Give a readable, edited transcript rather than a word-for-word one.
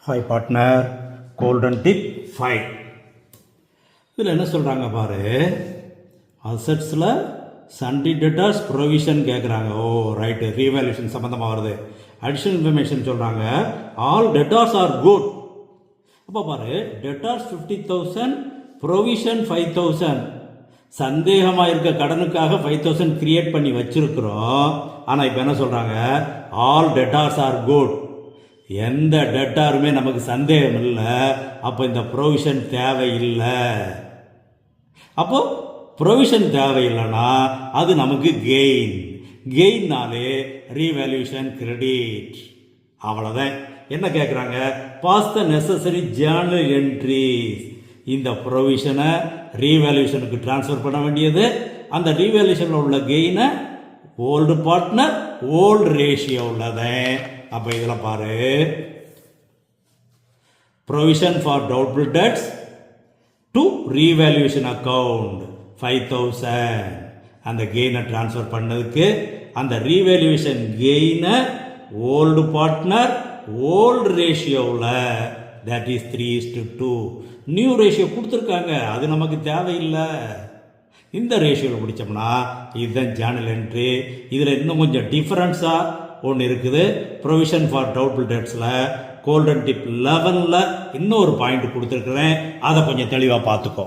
Hi partner, golden tip 5. இதில் என்ன சொல்கிறாங்க பாரு, அசட்ஸில் சன்ட்ரி டெட்டார்ஸ் ப்ரொவிஷன் கேட்குறாங்க. ஓ ரைட்டு, ரீவேல்யூஷன் சம்மந்தமாக வருது. அடிஷனல் இன்ஃபர்மேஷன் சொல்கிறாங்க, ஆல் டெட்டார்ஸ் ஆர் குட். அப்போ பாரு, டெட்டார்ஸ் 50,000, ப்ரொவிஷன் 5,000. சந்தேகமாக இருக்க கடனுக்காக 5,000 கிரியேட் பண்ணி வச்சிருக்கிறோம். ஆனால் இப்போ என்ன சொல்கிறாங்க, ஆல் டெட்டார்ஸ் ஆர் குட். எந்த டெட்டாருமே நமக்கு சந்தேகம் இல்லை, அப்போ இந்த ப்ரொவிஷன் தேவையில்லை. அப்போ ப்ரொவிஷன் தேவையில்லைன்னா அது நமக்கு கெயின்னாலே ரீவேல்யூஷன் கிரெடிட். அவ்வளோதான். என்ன கேட்குறாங்க, pass the necessary journal entries. இந்த ப்ரொவிஷனை ரீவேல்யூஷனுக்கு டிரான்ஸ்ஃபர் பண்ண வேண்டியது, அந்த ரீவேல்யூஷனில் உள்ள கெயினை ஓல்டு பார்ட்னர் ஓல்டு ரேஷியோ உள்ளதேன். அப்போ இதில் பாரு, provision for doubtful debts to revaluation account 5,000. அந்த கெயினை டிரான்ஸ்ஃபர் பண்ணதுக்கு அந்த ரீவேல்யூஷன் கெயினை ஓல்டு பார்ட்னர் ஓல்டு ரேஷியோவில், தட் இஸ் 3:2. நியூ ரேஷியோ கொடுத்துருக்காங்க, அது நமக்கு தேவையில்லை. இந்த ரேஷியோவில் முடித்தோம்னா இதுதான் ஜேர்னல் என்ட்ரி. இதில் இன்னும் கொஞ்சம் டிஃபரன்ஸாக ஒன்று இருக்குது. ப்ரொவிஷன் ஃபார் டவுட்ஃபுல் டெட்ஸில் கோல்டன் டிப் 11ல் இன்னொரு பாயிண்ட் கொடுத்துருக்குறேன், அதை கொஞ்சம் தெளிவாக பார்த்துக்கோ.